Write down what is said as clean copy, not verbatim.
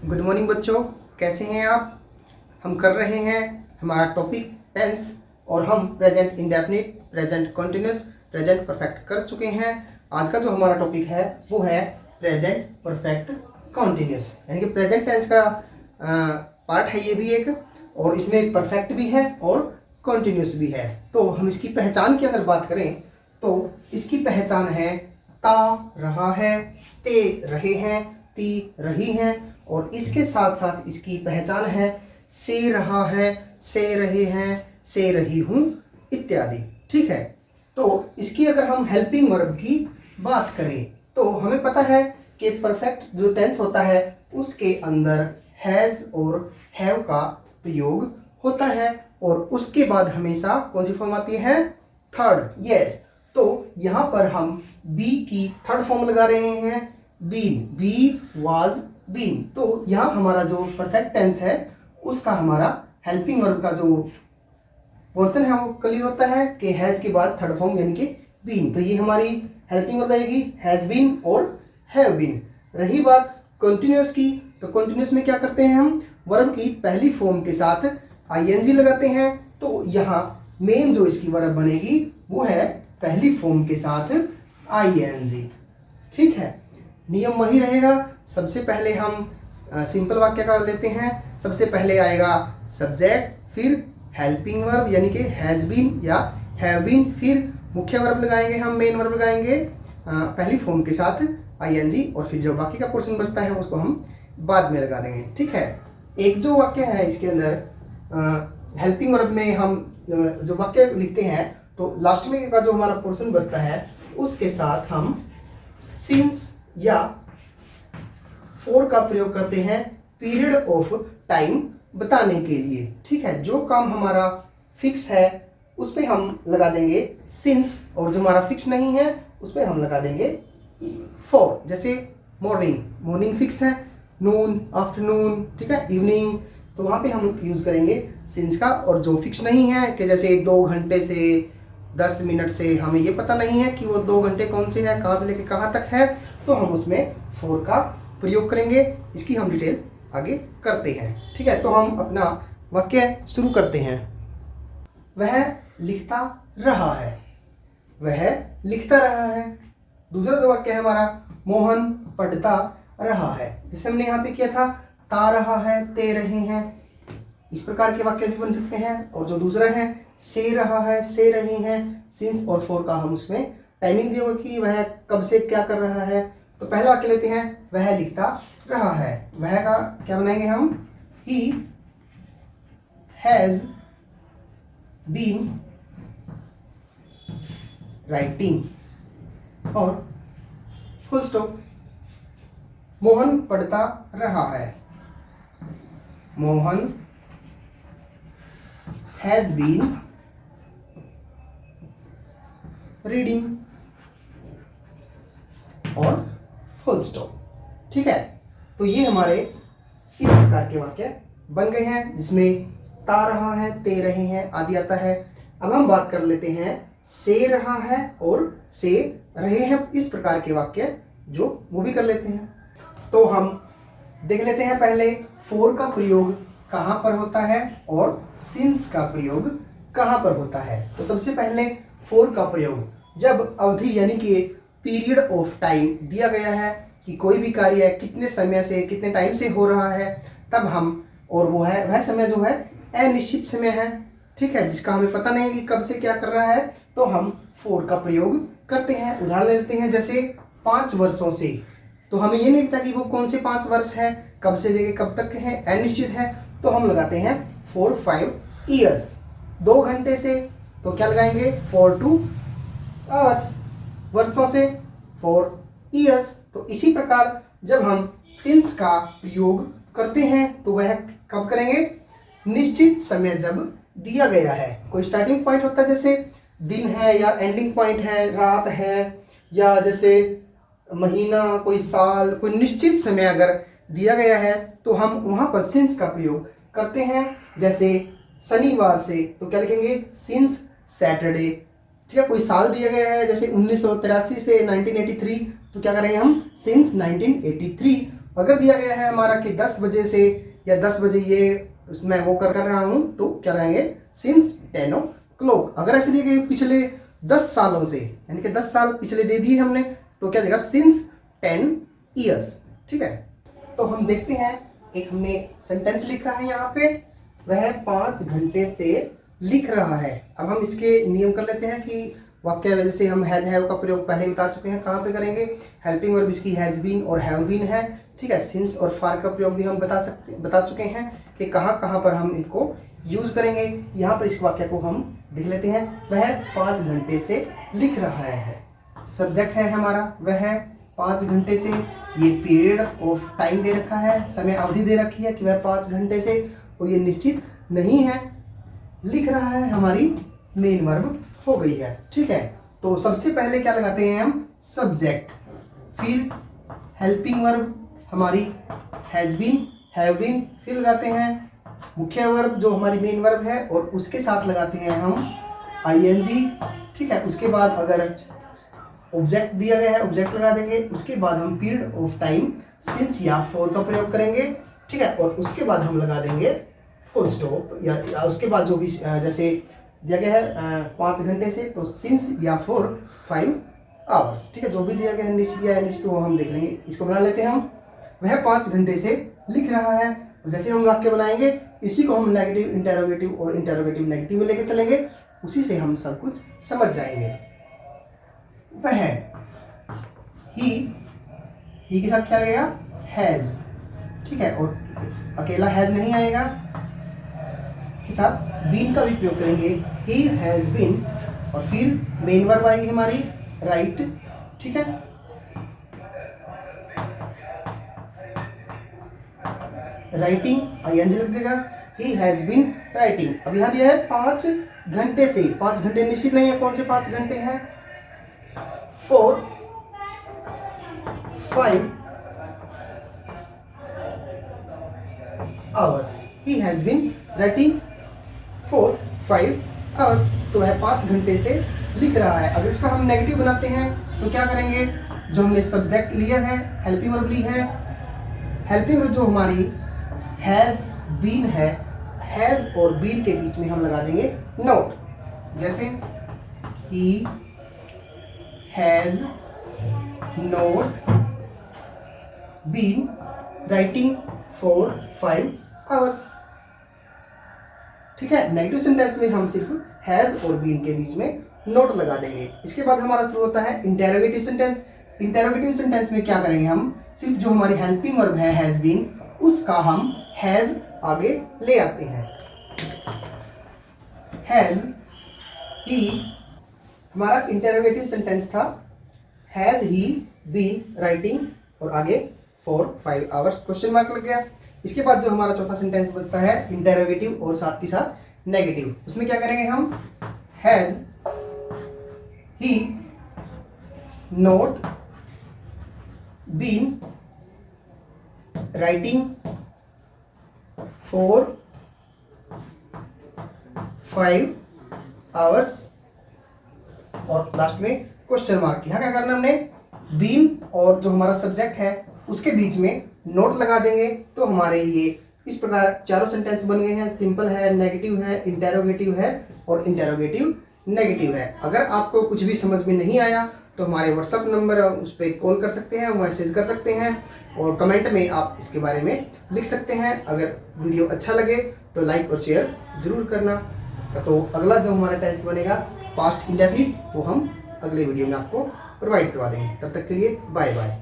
Good morning बच्चों, कैसे हैं आप। हम कर रहे हैं हमारा टॉपिक टेंस और हम present indefinite, present continuous, present perfect कर चुके हैं। आज का जो हमारा टॉपिक है वो है प्रेजेंट परफेक्ट कंटिन्यूअस, यानी कि प्रेजेंट टेंस का पार्ट है ये भी एक, और इसमें परफेक्ट भी है और कंटिन्यूअस भी है। तो हम इसकी पहचान की अगर बात करें तो इसकी पहचान है ता रहा है, ते रहे हैं, ती रही हैं, और इसके साथ साथ इसकी पहचान है से रहा है, से रहे हैं, से रही हूं इत्यादि। ठीक है, तो इसकी अगर हम हेल्पिंग वर्ब की बात करें तो हमें पता है कि परफेक्ट जो टेंस होता है उसके अंदर हैज और हैव का प्रयोग होता है, और उसके बाद हमेशा कौन सी फॉर्म आती है, थर्ड। यस, तो यहां पर हम बी की थर्ड फॉर्म लगा रहे हैं, बीन, बी वाज बीन। तो यहाँ हमारा जो परफेक्ट टेंस है उसका हमारा हेल्पिंग वर्ब का जो पोर्शन है वो क्लियर होता है कि हैज के बाद थर्ड फॉर्म यानी कि बीन। तो ये हमारी हेल्पिंग वर्ब आएगी हैज बीन और हैव बीन। रही बात कंटिन्यूअस की, तो कंटिन्यूअस में क्या करते हैं, हम वर्ब की पहली फॉर्म के साथ आईएनजी लगाते हैं। तो यहाँ मेन जो इसकी वर्ब बनेगी वो है पहली फॉर्म के साथ आईएनजी। ठीक है, नियम वही रहेगा। सबसे पहले हम सिंपल वाक्य का लेते हैं। सबसे पहले आएगा सब्जेक्ट, फिर हेल्पिंग वर्ब यानी कि हैज बीन या हैव बीन, फिर मुख्य वर्ब लगाएंगे, हम मेन वर्ब लगाएंगे पहली फॉर्म के साथ आईएनजी, और फिर जो बाकी का पोर्शन बचता है उसको हम बाद में लगा देंगे। ठीक है, एक जो वाक्य है इसके अंदर हेल्पिंग वर्ब में हम जो वाक्य लिखते हैं तो लास्ट में का जो हमारा पोर्शन बचता है उसके साथ हम सिंस या फॉर का प्रयोग करते हैं पीरियड ऑफ टाइम बताने के लिए। ठीक है, जो काम हमारा फिक्स है उस पे हम लगा देंगे सिंस, और जो हमारा फिक्स नहीं है उस पे हम लगा देंगे फॉर। जैसे मॉर्निंग, मॉर्निंग फिक्स है, नून, आफ्टरनून, ठीक है, इवनिंग, तो वहाँ पे हम यूज़ करेंगे सिंस का। और जो फिक्स नहीं है कि जैसे 2 घंटे से 10 मिनट से हमें ये पता नहीं है कि वो 2 घंटे कौन से हैं, कहाँ से लेके कहाँ तक है, तो हम उसमें फॉर का प्रयोग करेंगे। इसकी हम डिटेल आगे करते हैं। ठीक है, तो हम अपना वाक्य शुरू करते हैं। वह लिखता रहा है, वह लिखता रहा है। दूसरा जो वाक्य है हमारा, मोहन पढ़ता रहा है। जैसे हमने यहाँ पे किया था ता रहा है, ते रहे हैं, इस प्रकार के वाक्य भी बन सकते हैं। और जो दूसरा है से रहा है, से रहे हैं, सिंस और फॉर का हम उसमें टाइमिंग दिया होगा कि वह कब से क्या कर रहा है। तो पहला वाक्य लेते हैं, वह लिखता रहा है। वह का क्या बनाएंगे हम, ही हैज बीन राइटिंग, और फुल स्टॉप। मोहन पढ़ता रहा है, मोहन हैज बीन रीडिंग, और फुल स्टॉप। ठीक है, तो ये हमारे इस प्रकार के वाक्य बन गए हैं जिसमें ता रहा है, ते रहे हैं आदि आता है। अब हम बात कर लेते हैं से रहा है और से रहे हैं, इस प्रकार के वाक्य जो वो भी कर लेते हैं। तो हम देख लेते हैं पहले फॉर का प्रयोग कहाँ पर होता है और सिंस का प्रयोग कहाँ पर होता है। तो सबसे पहले फॉर का प्रयोग जब अवधि यानी कि पीरियड ऑफ टाइम दिया गया है कि कोई भी कार्य कितने समय से कितने टाइम से हो रहा है, तब हम, और वो है वह समय जो है अनिश्चित समय है, ठीक है, जिसका हमें पता नहीं है कि कब से क्या कर रहा है, तो हम फॉर का प्रयोग करते हैं। उदाहरण लेते हैं जैसे 5 वर्षों से, तो हमें ये नहीं पता कि वो कौन से 5 वर्ष है, कब से लेके कब तक है, अनिश्चित है, तो हम लगाते हैं फॉर 5 ईयर्स। 2 घंटे से तो क्या लगाएंगे, फॉर 2 आवर्स। वर्षों से फॉर ईयर्स। तो इसी प्रकार जब हम सिंस का प्रयोग करते हैं तो वह कब करेंगे, निश्चित समय जब दिया गया है। कोई स्टार्टिंग पॉइंट होता है जैसे दिन है, या एंडिंग पॉइंट है रात है, या जैसे महीना, कोई साल, कोई निश्चित समय अगर दिया गया है तो हम वहाँ पर सिंस का प्रयोग करते हैं। जैसे शनिवार से तो क्या लिखेंगे, सिंस सैटरडे। ठीक है, कोई साल दिया गया है जैसे 1983 से 1983, तो क्या करेंगे हम, सिंस 1983। अगर दिया गया है हमारा कि 10 बजे से या 10 बजे ये मैं वो कर रहा हूँ, तो क्या रहेंगे सिंस 10 o'clock। अगर ऐसे दिए गए पिछले 10 सालों से, यानी कि 10 साल पिछले दे दिए हमने, तो क्या जाएगा सिंस 10 years। ठीक है, तो हम देखते हैं, एक हमने सेंटेंस लिखा है यहाँ पे, वह 5 घंटे से लिख रहा है। अब हम इसके नियम कर लेते हैं कि वाक्य वजह से हम हैज हैव का प्रयोग पहले बता चुके हैं, कहाँ पे करेंगे। हेल्पिंग वर्ब इसकी हैज बीन और हैव बीन है। ठीक है, सिंस और फार का प्रयोग भी हम बता चुके हैं कि कहाँ कहाँ पर हम इनको यूज करेंगे। यहाँ पर इस वाक्य को हम देख लेते हैं, वह 5 घंटे से लिख रहा है। सब्जेक्ट है हमारा वह 5 घंटे से, ये पीरियड ऑफ टाइम दे रखा है, समय अवधि दे रखी है कि वह 5 घंटे से, और ये निश्चित नहीं है। लिख रहा है हमारी मेन वर्ब हो गई है। ठीक है, तो सबसे पहले क्या लगाते हैं हम, सब्जेक्ट, फिर हेल्पिंग वर्ब हमारी हैज बीन हैव बीन, फिर लगाते हैं मुख्य वर्ब जो हमारी मेन वर्ब है, और उसके साथ लगाते हैं हम आईएनजी। ठीक है, उसके बाद अगर ऑब्जेक्ट दिया गया है ऑब्जेक्ट लगा देंगे, उसके बाद हम पीरियड ऑफ टाइम सिंस या फॉर का प्रयोग करेंगे। ठीक है, और उसके बाद हम लगा देंगे फुल स्टॉप, या उसके बाद जो भी जैसे दिया गया है 5 घंटे से, तो सिंस या फॉर 5 hours। ठीक है, जो भी दिया गया है निश्चित या अनिश्चित वो हम देख लेंगे। इसको बना लेते हैं हम, वह 5 घंटे से लिख रहा है। जैसे हम वाक्य बनाएंगे, इसी को हम नेगेटिव इंटेरोगेटिव और इंटेरोगेटिव नेगेटिव में लेके चलेंगे, उसी से हम सब कुछ समझ जाएंगे। वह, ही के साथ क्या लगेगा, हैज। ठीक है, और अकेला हैज नहीं आएगा, के साथ बीन का भी प्रयोग करेंगे, ही हैज बीन, और फिर मेन वर्ब आएगी हमारी राइट। ठीक है, राइटिंग आईएनजी लग जाएगा, ही हैज बीन राइटिंग। अब यहाँ दिया है 5 घंटे से, 5 घंटे निश्चित नहीं है कौन से 5 घंटे हैं, 4 5 hours। he has been writing for 5 hours। तो वह 5 घंटे से लिख रहा है। अगर इसका हम नेगेटिव बनाते हैं तो क्या करेंगे, जो हमने सब्जेक्ट लिया है, हेल्पिंग वर्ब ली है, हेल्पिंग वर्ब जो हमारी हैज बीन है, हैज और बीन के बीच में हम लगा देंगे नोट। जैसे he has not been writing for 5 hours। ठीक है, नेगेटिव सेंटेंस में हम सिर्फ हैज और बीन के बीच में नोट लगा देंगे। इसके बाद हमारा शुरू होता है इंटेरोगेटिव सेंटेंस। इंटेरोगेटिव सेंटेंस में क्या करेंगे, हम सिर्फ जो हमारी हेल्पिंग वर्ब है हैज बीन, उसका हम हैज आगे ले आते हैं। हैज ही, हमारा इंटेरोगेटिव सेंटेंस था, हैज ही बीन राइटिंग, और आगे फॉर 5 hours क्वेश्चन मार्क लग गया। इसके बाद जो हमारा चौथा सेंटेंस बचता है इंटेरोगेटिव और साथ के साथ नेगेटिव, उसमें क्या करेंगे हम, has he not been writing for 5 hours, और लास्ट में क्वेश्चन मार्क। यहाँ क्या करना हमने, बीन और जो हमारा सब्जेक्ट है उसके बीच में नोट लगा देंगे। तो हमारे ये इस प्रकार चारों सेंटेंस बन गए हैं। सिंपल है, नेगेटिव है, इंटेरोगेटिव है और इंटेरोगेटिव नेगेटिव है। अगर आपको कुछ भी समझ में नहीं आया तो हमारे व्हाट्सएप नंबर उस पर कॉल कर सकते हैं, मैसेज कर सकते हैं, और कमेंट में आप इसके बारे में लिख सकते हैं। अगर वीडियो अच्छा लगे तो लाइक और शेयर जरूर करना। तो अगला जो हमारा टेंस बनेगा पास्ट इंडेफिनिट, वो हम अगले वीडियो में आपको प्रोवाइड करवा देंगे। तब तक के लिए बाय बाय।